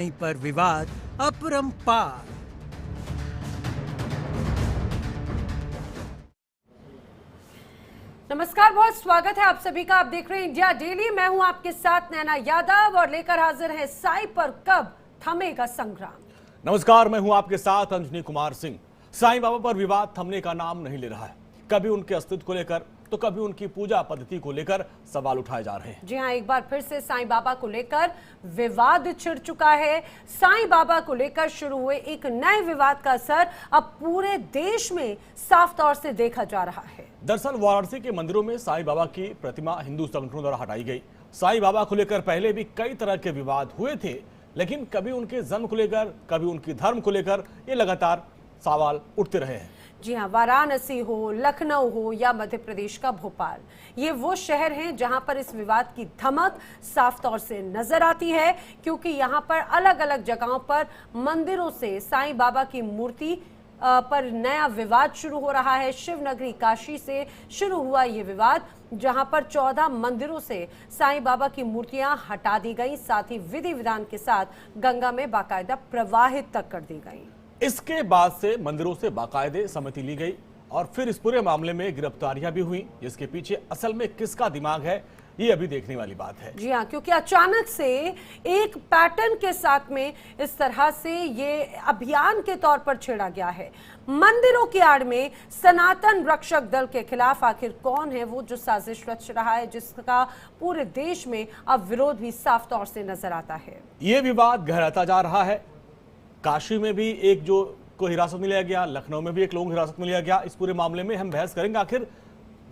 पर विवाद अपरंपार। नमस्कार, बहुत स्वागत है आप सभी का। आप देख रहे हैं इंडिया डेली। मैं हूं आपके साथ नैना यादव और लेकर हाजिर है साई पर कब थमेगा संग्राम। नमस्कार, मैं हूं आपके साथ अंजनी कुमार सिंह। साईं बाबा पर विवाद थमने का नाम नहीं ले रहा है। कभी उनके अस्तित्व को लेकर तो कभी उनकी पूजा पद्धति को लेकर सवाल उठाए जा रहे हैं। जी हां, एक बार फिर से साईं बाबा को लेकर विवाद छिड़ चुका है। साईं बाबा को लेकर शुरू हुए एक नए विवाद का असर अब पूरे देश में साफ तौर से देखा जा रहा है। दरअसल वाराणसी के मंदिरों में साईं बाबा की प्रतिमा हिंदू संगठनों द्वारा हटाई गई। साईं बाबा को लेकर पहले भी कई तरह के विवाद हुए थे, लेकिन कभी उनके जन्म को लेकर, कभी उनकी धर्म को लेकर ये लगातार सवाल उठते रहे हैं। जी हां, वाराणसी हो, लखनऊ हो या मध्य प्रदेश का भोपाल, ये वो शहर हैं जहां पर इस विवाद की धमक साफ तौर से नजर आती है, क्योंकि यहां पर अलग अलग जगहों पर मंदिरों से साईं बाबा की मूर्ति पर नया विवाद शुरू हो रहा है। शिवनगरी काशी से शुरू हुआ ये विवाद, जहां पर 14 मंदिरों से साईं बाबा की मूर्तियां हटा दी गई, साथ ही विधि विधान के साथ गंगा में बाकायदा प्रवाहित तक कर दी गई। इसके बाद से मंदिरों से बाकायदे समिति ली गई और फिर इस पूरे मामले में गिरफ्तारियां भी हुई। जिसके पीछे असल में किसका दिमाग है, ये अभी देखने वाली बात है। जी हाँ, क्योंकि अचानक से एक पैटर्न के साथ में इस तरह से ये अभियान के तौर पर छेड़ा गया है। मंदिरों की आड़ में सनातन रक्षक दल के खिलाफ आखिर कौन है वो जो साजिश रच रहा है, जिसका पूरे देश में अब विरोध भी साफ तौर से नजर आता है। ये विवाद गहराता जा रहा है। काशी में भी एक जो को हिरासत में लिया गया, लखनऊ में भी एक लोग हिरासत में लिया गया। इस पूरे मामले में हम बहस करेंगे आखिर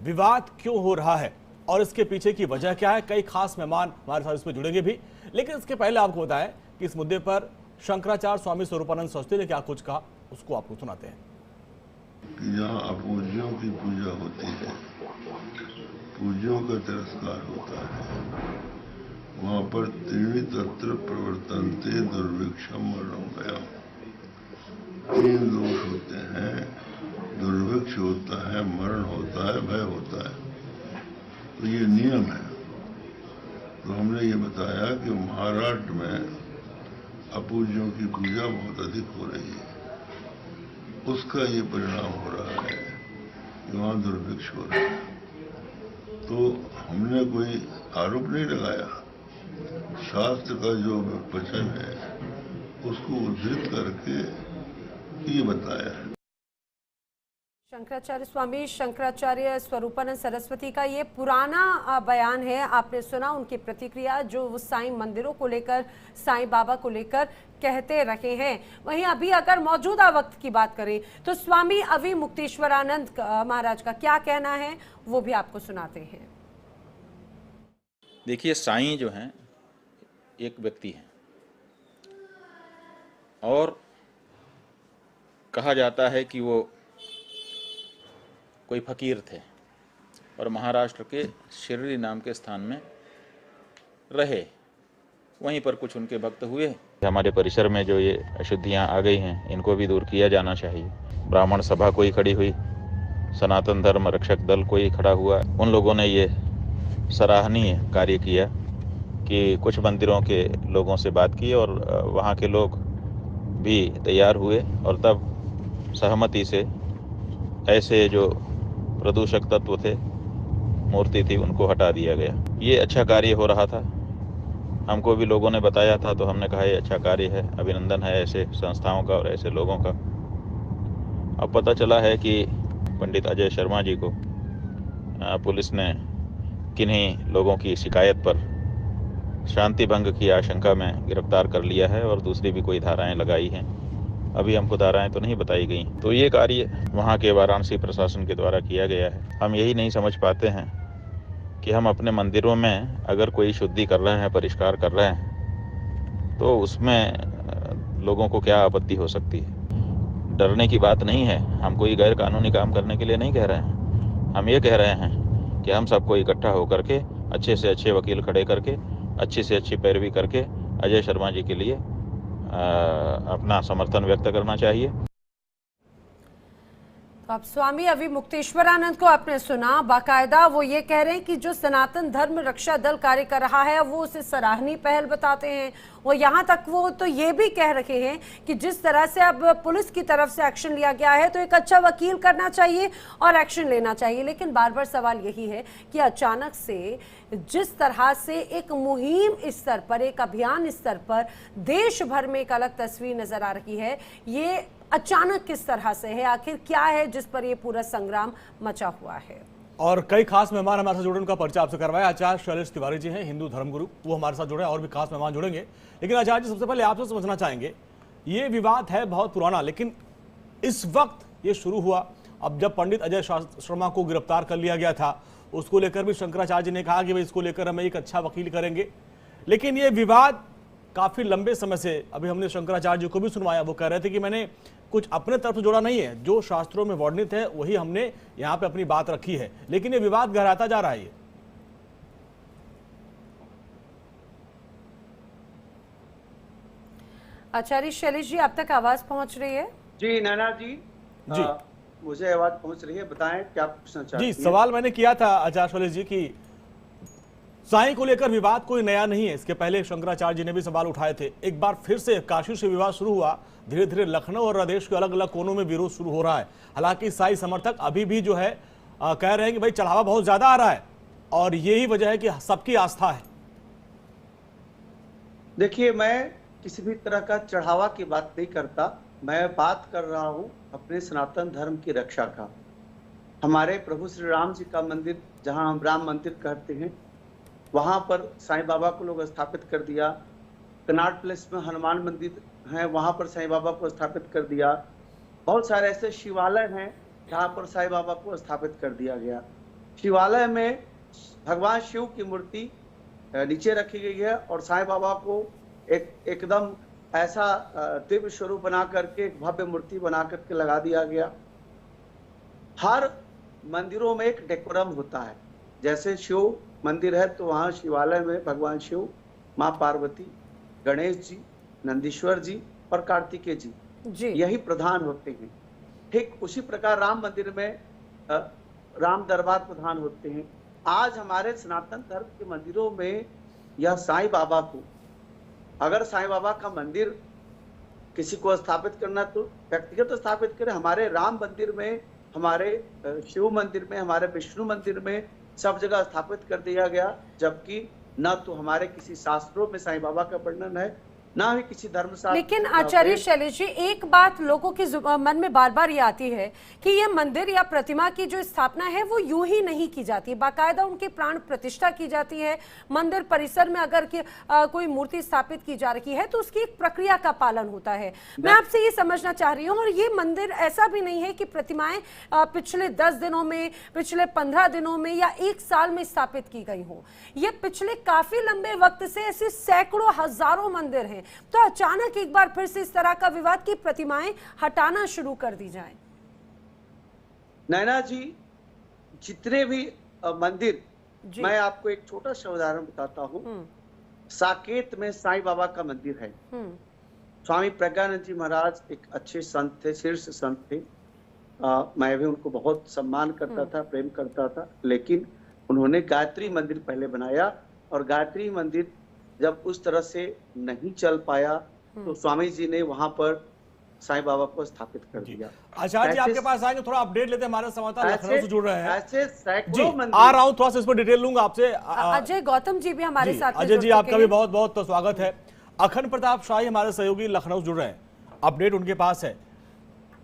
विवाद क्यों हो रहा है और इसके पीछे की वजह क्या है। कई खास मेहमान हमारे साथ इसमें जुड़ेंगे भी, लेकिन इसके पहले आपको बताएं कि इस मुद्दे पर शंकराचार्य स्वामी स्वरूपानंद सरस्वती ने क्या कुछ कहा, उसको आपको सुनाते हैं। जहाँ अपूज्यों की पूजा होती है, पूज्यों का तिरस्कार होता है, वहाँ पर त्रीणि तत्र प्रवर्तन्ते दुर्भिक्षम मरणम गया। 3 दोष होते हैं, दुर्भिक्ष होता है, मरण होता है, भय होता है। तो ये नियम है। तो हमने ये बताया कि महाराष्ट्र में अपूज्यों की पूजा बहुत अधिक हो रही है, उसका ये परिणाम हो रहा है कि वहाँ दुर्भिक्ष हो रहा है। तो हमने कोई आरोप नहीं लगाया, शास्त्र का जो वचन है उसको उद्धृत करके ये बताया है। शंकराचार्य स्वामी शंकराचार्य स्वरूपानंद सरस्वती का ये पुराना बयान है। आपने सुना उनकी प्रतिक्रिया जो वो साईं मंदिरों को लेकर, साईं बाबा को लेकर कहते रहे हैं। वहीं अभी अगर मौजूदा वक्त की बात करें तो स्वामी अविमुक्तेश्वरानंद महाराज का क्या कहना है वो भी आपको सुनाते हैं। देखिए, साईं जो हैं एक व्यक्ति हैं और कहा जाता है कि वो कोई फकीर थे और महाराष्ट्र के शिरडी नाम के स्थान में रहे। वहीं पर कुछ उनके भक्त हुए। हमारे परिसर में जो ये अशुद्धियां आ गई हैं, इनको भी दूर किया जाना चाहिए। ब्राह्मण सभा कोई खड़ी हुई, सनातन धर्म रक्षक दल कोई खड़ा हुआ। उन लोगों ने ये सराहनीय कार्य किया कि कुछ मंदिरों के लोगों से बात की और वहाँ के लोग भी तैयार हुए और तब सहमति से ऐसे जो प्रदूषक तत्व थे, मूर्ति थी, उनको हटा दिया गया। ये अच्छा कार्य हो रहा था। हमको भी लोगों ने बताया था तो हमने कहा ये अच्छा कार्य है, अभिनंदन है ऐसे संस्थाओं का और ऐसे लोगों का। अब पता चला है कि पंडित अजय शर्मा जी को पुलिस ने किन्हीं लोगों की शिकायत पर शांति भंग की आशंका में गिरफ्तार कर लिया है और दूसरी भी कोई धाराएं लगाई हैं। अभी हमको धाराएं तो नहीं बताई गई। तो ये कार्य वहाँ के वाराणसी प्रशासन के द्वारा किया गया है। हम यही नहीं समझ पाते हैं कि हम अपने मंदिरों में अगर कोई शुद्धि कर रहे हैं, परिष्कार कर रहे हैं, तो उसमें लोगों को क्या आपत्ति हो सकती है। डरने की बात नहीं है। हम कोई गैर कानूनी काम करने के लिए नहीं कह रहे हैं। हम ये कह रहे हैं कि हम सबको इकट्ठा होकर के अच्छे से अच्छे वकील खड़े करके, अच्छी से अच्छी पैरवी करके अजय शर्मा जी के लिए अपना समर्थन व्यक्त करना चाहिए। तो अब स्वामी अविमुक्तेश्वरानंद को आपने सुना। बाकायदा वो ये कह रहे हैं कि जो सनातन धर्म रक्षा दल कार्य कर रहा है वो उसे सराहनीय पहल बताते हैं। वो यहाँ तक वो तो ये भी कह रहे हैं कि जिस तरह से अब पुलिस की तरफ से एक्शन लिया गया है तो एक अच्छा वकील करना चाहिए और एक्शन लेना चाहिए। लेकिन बार बार सवाल यही है कि अचानक से जिस तरह से एक मुहिम स्तर पर, एक अभियान स्तर पर देश भर में एक अलग तस्वीर नजर आ रही है, ये अचानक किस तरह से है? आखिर क्या है जिस पर ये पूरा संग्राम मचा हुआ है? और कई खास मेहमान हमारे साथ जुड़े, उनका परिचय आपसे करवाया। आचार्य शैलेश तिवारी जी हैं, हिंदू धर्मगुरु, वो हमारे साथ जुड़े हैं और भी खास मेहमान जुड़ेंगे। लेकिन आचार्य जी, सबसे पहले आपसे समझना चाहेंगे, ये विवाद है बहुत पुराना, लेकिन इस वक्त ये शुरू हुआ। अब जब पंडित अजय शर्मा को गिरफ्तार कर लिया गया था, उसको लेकर भी शंकराचार्य जी ने कहा कि भाई इसको लेकर हम एक अच्छा वकील करेंगे। लेकिन ये विवाद काफी लंबे समय से, अभी हमने शंकराचार्य जी को भी सुनवाया, वो कह रहे थे कि मैंने कुछ अपने तरफ से जोड़ा नहीं है, जो शास्त्रों में वर्णित है वही हमने यहाँ पे अपनी बात रखी है। लेकिन ये विवाद गहराता जा रहा है। ये आचार्य शैलेश जी, आप तक आवाज पहुंच रही है? जी नैना जी, जी मुझे आवाज पहुंच रही है, बताएं क्या पूछना चाहते हैं। जी, सवाल मैंने किया था आचार्य शैलेश जी की साईं को लेकर विवाद कोई नया नहीं है। इसके पहले शंकराचार्य जी ने भी सवाल उठाए थे। एक बार फिर से काशी से विवाद शुरू हुआ। धीरे धीरे लखनऊ और प्रदेश के अलग अलग कोनों में विरोध शुरू हो रहा है। हालांकि साईं समर्थक अभी भी जो है कह रहे हैं कि भाई चढ़ावा बहुत ज्यादा आ रहा है और यही वजह है कि सबकी आस्था है। देखिए, मैं किसी भी तरह का चढ़ावा की बात नहीं करता, मैं बात कर रहा हूँ अपने सनातन धर्म की रक्षा का। हमारे प्रभु श्री राम जी का मंदिर, जहाँ हम राम मंदिर कहते हैं, वहाँ पर साईं बाबा को लोग स्थापित कर दिया। कनाट प्लेस में हनुमान मंदिर है, वहाँ पर साईं बाबा को स्थापित कर दिया। बहुत सारे ऐसे शिवालय हैं जहाँ पर साईं बाबा को स्थापित कर दिया गया। शिवालय में भगवान शिव की मूर्ति नीचे रखी गई है और साईं बाबा को एकदम ऐसा दिव्य स्वरूप बना करके, एक भव्य मूर्ति बना करके लगा दिया गया। हर मंदिरों में एक डेकोरम होता है। जैसे शिव मंदिर है तो वहाँ शिवालय में भगवान शिव, माँ पार्वती, गणेश जी, नंदीश्वर जी और कार्तिकेय जी, यही प्रधान होते हैं। ठीक उसी प्रकार राम मंदिर में राम दरबार प्रधान होते हैं। आज हमारे सनातन धर्म के मंदिरों में यह साईं बाबा को, अगर साईं बाबा का मंदिर किसी को स्थापित करना तो व्यक्तिगत स्थापित करें। हमारे राम मंदिर में, हमारे शिव मंदिर में, हमारे विष्णु मंदिर में सब जगह स्थापित कर दिया गया, जबकि न तो हमारे किसी शास्त्रों में साईं बाबा का वर्णन है, ना ही किसी धर्म शास्त्र। लेकिन आचार्य शैलेश जी, एक बात लोगों के मन में बार बार ये आती है कि ये मंदिर या प्रतिमा की जो स्थापना है वो यूं ही नहीं की जाती, बाकायदा उनकी प्राण प्रतिष्ठा की जाती है। मंदिर परिसर में अगर कोई मूर्ति स्थापित की जा रही है तो उसकी एक प्रक्रिया का पालन होता है। मैं आपसे ये समझना चाह रही हूँ, और ये मंदिर ऐसा भी नहीं है कि प्रतिमाएं पिछले 10 दिनों में, पिछले 15 दिनों में या 1 साल में स्थापित की गई हो। ये पिछले काफी लंबे वक्त से ऐसे सैकड़ों हजारों मंदिर हैं, तो अचानक एक बार फिर से इस तरह का विवाद की प्रतिमाएं हटाना शुरू कर दी जाए। नैना जी, जितने भी मंदिर, मैं आपको एक छोटा सा उदाहरण बताता हूँ। साकेत में साईं बाबा का मंदिर है। स्वामी प्रज्ञानंद जी महाराज एक अच्छे संत थे, शीर्ष संत थे। मैं भी उनको बहुत सम्मान करता था, प्रेम करता था। लेकिन उन्होंने गायत्री मंदिर पहले बनाया और गायत्री मंदिर जब उस तरह से नहीं चल पाया तो स्वामी जी ने वहां पर साईं बाबा को स्थापित कर दिया। आचार्य जी, आपके पास आएंगे, थोड़ा अपडेट लेते हैं। हमारे संवाददाता लखनऊ से जुड़ रहे हैं। ऐसे जी, आ रहा हूं, थोड़ा सा इस पर डिटेल लूंगा आपसे। अजय गौतम जी भी हमारे साथ। अजय जी, आपका भी बहुत बहुत स्वागत है। अखंड प्रताप शाही हमारे सहयोगी लखनऊ जुड़ रहे हैं, अपडेट उनके पास है।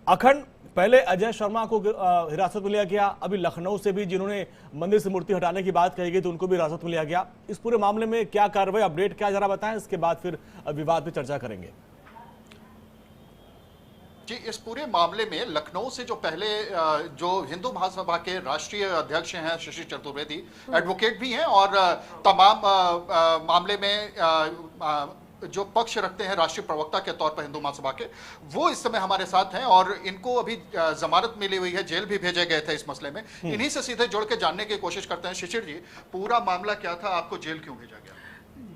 अखंड, पहले अजय शर्मा को हिरासत में लिया गया, अभी लखनऊ से भी जिन्होंने मंदिर से मूर्ति हटाने की बात कही गई तो उनको भी हिरासत में लिया गया। इस पूरे मामले में क्या कार्रवाई, अपडेट क्या, जरा बताएं, इसके बाद फिर विवाद पे चर्चा करेंगे। जी, इस पूरे मामले में लखनऊ से जो पहले जो हिंदू महासभा के राष्ट्रीय अध्यक्ष हैं शशि चतुर्वेदी, एडवोकेट भी हैं और तमाम मामले में जो पक्ष रखते हैं राष्ट्रीय प्रवक्ता के तौर पर हिंदू महासभा के, वो इस समय हमारे साथ हैं और इनको अभी जमानत मिली हुई है, जेल भी भेजे गए थे इस मसले में। इन्हीं से सीधे जुड़ के जानने की कोशिश करते हैं। शिशिर जी, पूरा मामला क्या था, आपको जेल क्यों भेजा गया?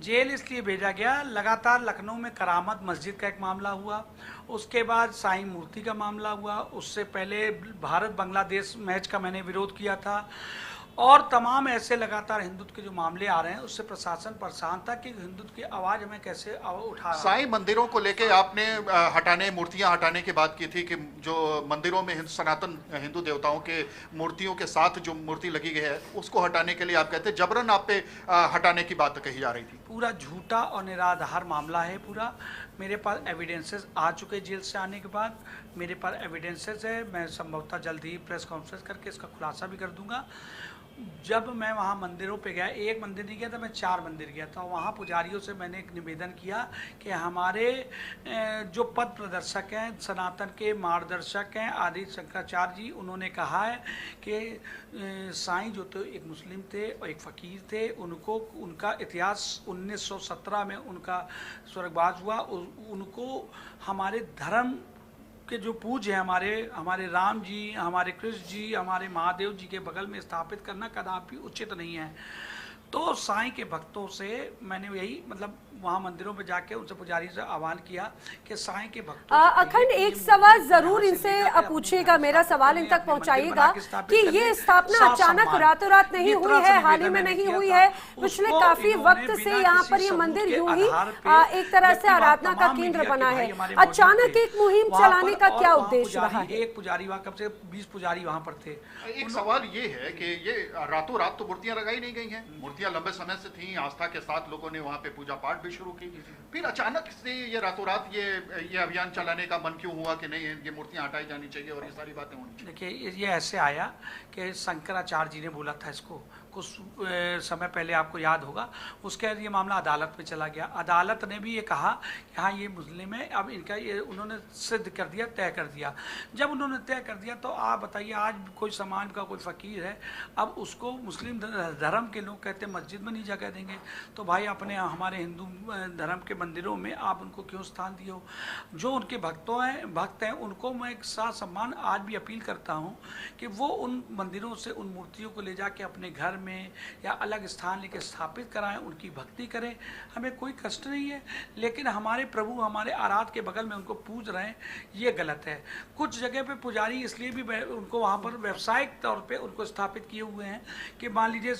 जेल इसलिए भेजा गया, लगातार लखनऊ में करामत मस्जिद का एक मामला हुआ, उसके बाद साईं मूर्ति का मामला हुआ, उससे पहले भारत बांग्लादेश मैच का मैंने विरोध किया था और तमाम ऐसे लगातार हिंदुत्व के जो मामले आ रहे हैं उससे प्रशासन परेशान था कि हिंदुत्व की आवाज हमें कैसे उठा। साईं, मंदिरों को लेके आपने मूर्तियां हटाने की बात की थी कि जो मंदिरों में सनातन हिंदू देवताओं के मूर्तियों के साथ जो मूर्ति लगी गई है उसको हटाने के लिए आप कहते जबरन आप पे हटाने की बात कही जा रही थी। पूरा झूठा और निराधार मामला है पूरा। मेरे पास एविडेंसेस आ चुके जेल से आने के बाद, मेरे पास एविडेंसेस है। मैं संभवतः जल्द ही प्रेस कॉन्फ्रेंस करके इसका खुलासा भी कर दूंगा। जब मैं वहाँ मंदिरों पे गया, एक मंदिर नहीं गया था, मैं 4 मंदिर गया था। वहाँ पुजारियों से मैंने एक निवेदन किया कि हमारे जो पद प्रदर्शक हैं, सनातन के मार्गदर्शक हैं आदि शंकराचार्य जी, उन्होंने कहा है कि साईं जो तो एक मुस्लिम थे और एक फ़कीर थे, उनको उनका इतिहास 1917 में उनका स्वर्गवास हुआ। उनको हमारे धर्म के जो पूज्य है, हमारे राम जी, हमारे कृष्ण जी, हमारे महादेव जी के बगल में स्थापित करना कदापि उचित नहीं है। तो साईं के भक्तों से मैंने यही मतलब वहाँ मंदिरों में जाके उनसे पुजारी से आह्वान किया कि साईं के भक्तों अखंड एक सवाल जरूर इनसे पूछिएगा, मेरा सवाल इन तक पहुंचाइएगा कि ये स्थापना अचानक रातों रात नहीं हुई है, हाल ही में नहीं हुई है। पिछले काफी वक्त से यहाँ पर ये मंदिर यूं ही एक तरह से आराधना का केंद्र बना है। अचानक एक मुहिम चलाने का क्या उद्देश्य रहा है? एक पुजारी वहाँ, कम से 20 पुजारी वहाँ पर थे। एक सवाल ये है कि ये रातों रात तो मूर्तियां लगाई नहीं गई हैं, मूर्तियां लंबे समय से थी, आस्था के साथ लोगों ने वहाँ पे पूजा पाठ भी शुरू की। फिर अचानक से ये रातों रात ये अभियान चलाने का मन क्यों हुआ कि नहीं ये मूर्तियां हटाई जानी चाहिए और ये सारी बातें होनी चाहिए? देखिए, ये ऐसे आया कि शंकराचार्य जी ने बोला था इसको कुछ समय पहले, आपको याद होगा। उसके बाद ये मामला अदालत में चला गया। अदालत ने भी ये कहा कि हाँ ये मुस्लिम है, अब इनका ये उन्होंने सिद्ध कर दिया, तय कर दिया। जब उन्होंने तय कर दिया तो आप बताइए, आज कोई समाज का कोई फ़कीर है, अब उसको मुस्लिम धर्म के लोग कहते हैं मस्जिद में नहीं जगह देंगे, तो भाई अपने हमारे हिंदू धर्म के मंदिरों में आप उनको क्यों स्थान दिए हो? जो उनके भक्त हैं उनको मैं एक साथ सम्मान आज भी अपील करता हूँ कि वो उन मंदिरों से उन मूर्तियों को ले जाके अपने घर में या अलग स्थान लेके स्थापित कराएं, उनकी भक्ति करें, हमें कोई कष्ट नहीं है। लेकिन हमारे प्रभु हमारे आराध के बगल में उनको पूज रहे हैं, ये गलत है। कुछ जगह पे पुजारी इसलिए भी उनको वहाँ पर व्यावसायिक तौर पे उनको स्थापित किए हुए हैं कि मान लीजिए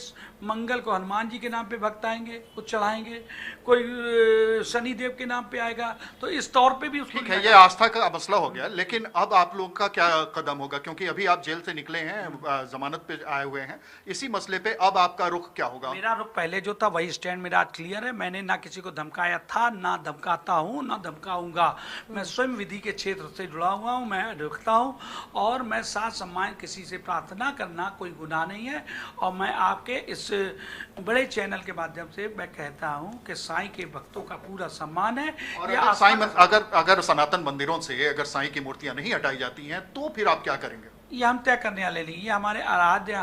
मंगल को हनुमान जी के नाम पे भक्त आएंगे, कुछ चढ़ाएंगे, कोई शनि देव के नाम पे आएगा, तो इस तौर पे भी उसको ठीक है। ये आस्था का मसला हो गया, लेकिन अब आप लोग का क्या कदम होगा? क्योंकि अभी आप जेल से निकले हैं, जमानत पे आए हुए हैं, इसी मसले पे अब आपका रुख क्या होगा? मेरा रुख पहले जो था वही स्टैंड मेरा क्लियर है। मैंने ना किसी को धमकाया था, ना धमकाता हूँ, ना धमकाऊंगा। मैं स्वयं विधि के क्षेत्र से जुड़ा हुआ हूँ, मैं रखता हूँ, और मैं साथ सम्मान किसी से प्रार्थना करना कोई गुनाह नहीं है। और मैं आपके इस बड़े चैनल के माध्यम से मैं कहता हूँ कि साईं के भक्तों का पूरा सम्मान है। और अगर सनातन मंदिरों से अगर साईं की मूर्तियां नहीं हटाई जाती हैं तो फिर आप क्या करेंगे? ये हम तय करने वाले नहीं, ये हमारे आराध्य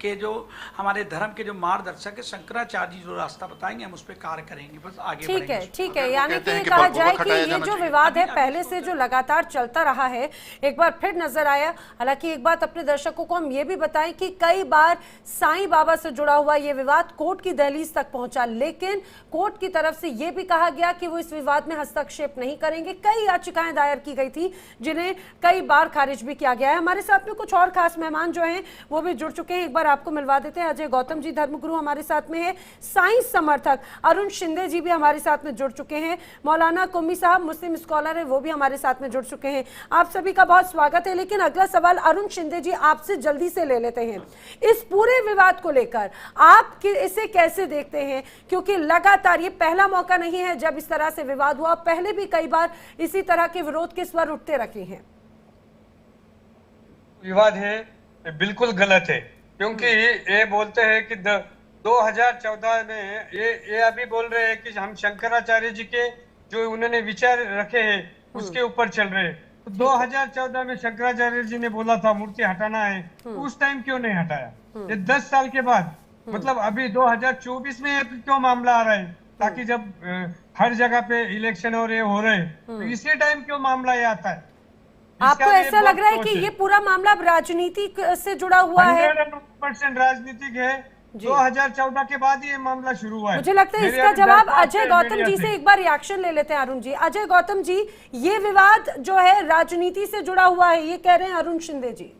के जो हमारे धर्म के जो मार्गदर्शक है शंकराचार्य जी जो रास्ता बताएंगे हम उस पर कार्य करेंगे, बस आगे ठीक है। ठीक है, यानी कि कहा जाए कि ये जो विवाद है पहले से जो लगातार चलता रहा है, एक बार फिर नजर आया। हालांकि एक बात अपने दर्शकों को हम ये भी बताएं कि कई बार साईं बाबा से जुड़ा हुआ ये विवाद कोर्ट की दहलीज तक पहुंचा, लेकिन कोर्ट की तरफ से ये भी कहा गया कि वो इस विवाद में हस्तक्षेप नहीं करेंगे। कई याचिकाएं दायर की गई थी जिन्हें कई बार खारिज भी किया गया है। हमारे साथ में कुछ और खास मेहमान जो हैं वो भी जुड़ चुके हैं, एक बार आपको मिलवा देते हैं। अजय गौतम जी धर्मगुरु हमारे साथ में है, साईं समर्थक अरुण शिंदे जी भी हमारे साथ में जुड़ चुके हैं, मौलाना कुम्मी साहब मुस्लिम स्कॉलर है वो भी हमारे साथ में जुड़ चुके हैं। आप सभी का बहुत स्वागत है। लेकिन अगला सवाल अरुण शिंदे जी आपसे जल्दी से ले लेते हैं, इस पूरे विवाद को लेकर आप इसे कैसे देखते हैं? क्योंकि लगातार ये पहला मौका नहीं है जब इस तरह से विवाद हुआ, पहले भी कई बार इसी तरह के विरोध के स्वर उठते रखे हैं। विवाद है बिल्कुल गलत है, क्योंकि ये बोलते हैं कि 2014 में ये अभी बोल रहे हैं कि हम शंकराचार्य जी के जो उन्होंने विचार रखे हैं उसके ऊपर चल रहे हैं। तो 2014 में शंकराचार्य जी ने बोला था मूर्ति हटाना है, उस टाइम क्यों नहीं हटाया? ये 10 साल के बाद, मतलब अभी 2024 में क्यों मामला आ रहा है? ताकि जब हर जगह पे इलेक्शन और ये हो रहे हैं तो इसी टाइम क्यों मामला ये आता है? आपको ऐसा लग रहा है कि ये पूरा मामला राजनीति से जुड़ा हुआ है? 100% राजनीतिक है। 2014 के बाद ये मामला शुरू हुआ है। मुझे लगता है इसका जवाब अजय गौतम जी से एक बार रिएक्शन ले लेते हैं। अरुण जी, अजय गौतम जी, ये विवाद जो है राजनीति से जुड़ा हुआ है, ये कह रहे हैं अरुण शिंदे जी।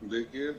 देखिए,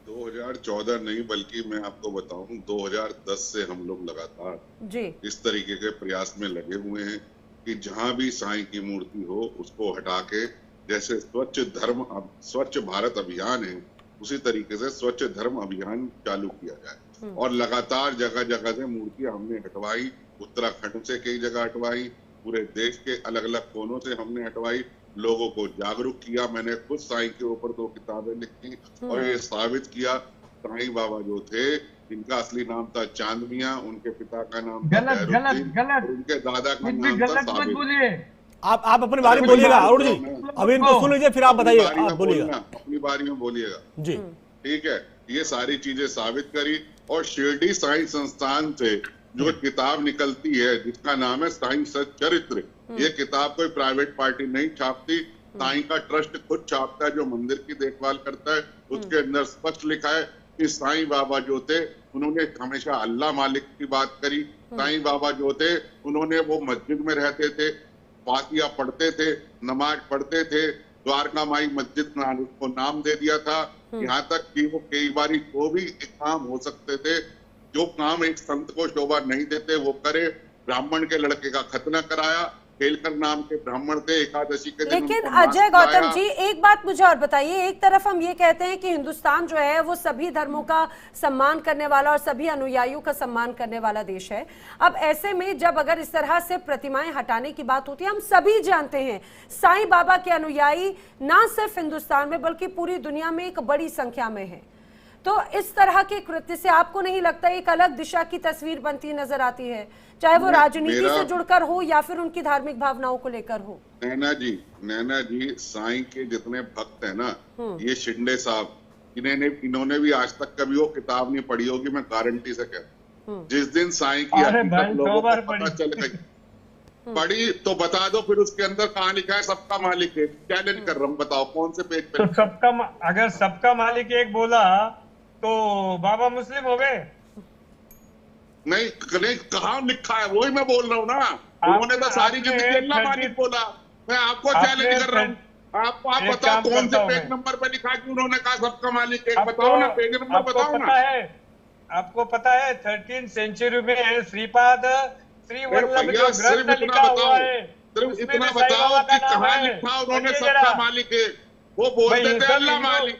2014 नहीं, बल्कि मैं आपको बताऊं 2010 से हम लोग लगातार जी इस तरीके के प्रयास में लगे हुए हैं कि जहां भी साईं की मूर्ति हो उसको हटा के, जैसे स्वच्छ भारत अभियान है उसी तरीके से स्वच्छ धर्म अभियान चालू किया जाए। और लगातार जगह जगह से मूर्तियां हमने हटवाई, उत्तराखंड से कई जगह हटवाई, पूरे देश के अलग अलग कोनों से हमने हटवाई, लोगों को जागरूक किया। मैंने खुद साईं के ऊपर 2 किताबें लिखी और ये साबित किया साईं बाबा जो थे, इनका असली नाम था चांद मियां, उनके पिता का नाम था गलत उनके दादा का नाम था साबित। आप अपने बारे में बोलिएगा अरुण जी, अभी इनको सुन लीजिए फिर आप बताइए, आप बोलिएगा अपनी बारी में बोलिएगा जी। ठीक है, ये सारी चीजें साबित करी। और शिरडी साईं संस्थान से जो किताब निकलती है जिसका नाम है साईं सच्चरित्र, ये किताब कोई प्राइवेट पार्टी नहीं छापती, साईं का ट्रस्ट खुद छापता है जो मंदिर की देखभाल करता है। उसके अंदर स्पष्ट लिखा है कि साईं बाबा जो थे उन्होंने हमेशा अल्लाह मालिक की बात करी। साईं बाबा जो थे उन्होंने वो मस्जिद में रहते थे, फातिहा पढ़ते थे, नमाज पढ़ते थे, द्वारका माई मस्जिद को नाम दे दिया था। यहाँ तक कि वो कई बार वो भी काम हो सकते थे जो काम एक संत को शोभा नहीं देते वो करे। ब्राह्मण के लड़के का खतना कराया, केलकर नाम के ब्राह्मण थे, एकादशी के दिन लेकिन अजय गौतम जी एक बात मुझे और बताइए, एक तरफ हम ये कहते हैं कि हिंदुस्तान जो है वो सभी धर्मों का सम्मान करने वाला और सभी अनुयायियों का सम्मान करने वाला देश है। अब ऐसे में जब अगर इस तरह से प्रतिमाएं हटाने की बात होती है, हम सभी जानते हैं साईं बाबा के अनुयायी ना सिर्फ हिंदुस्तान में बल्कि पूरी दुनिया में एक बड़ी संख्या में है, तो इस तरह के कृत्य से आपको नहीं लगता एक अलग दिशा की तस्वीर बनती नजर आती है, चाहे वो राजनीति से जुड़कर हो या फिर उनकी धार्मिक भावनाओं को लेकर हो? नैना जी साईं के जितने भक्त हैं ना, ये शिंदे साहब, इन्होंने भी आज तक कभी वो किताब नहीं पढ़ी होगी, मैं गारंटी से कहता हूँ। जिस दिन साईं की हकीकत लोगों को पता चल गई, पढ़ी तो बता दो फिर उसके अंदर कहाँ लिखा है सबका मालिक है। चैलेंज कर रहा हूँ, बताओ कौन से पेज पे? तो अगर सबका मालिक एक बोला तो बाबा मुस्लिम हो गए? नहीं कहाँ लिखा है, वही मैं बोल रहा हूँ ना। उन्होंने तो सारी जिंदगी अल्लाह मालिक बोला। मैं आपको चैलेंज कर रहा हूँ, आप बताओ कौन से पेज नंबर पे लिखा कि उन्होंने कहा सबका मालिक एक? बताओ ना, पेज नंबर बताओ ना। आपको पता है 13th सेंचुरी में श्रीपाद श्री वल्लभ जो ग्रंथ लिखा हुआ है, सिर्फ इतना बताओ कि कहाँ लिखा उन्होंने सबका मालिक है। वो बोलते थे अल्लाह मालिक,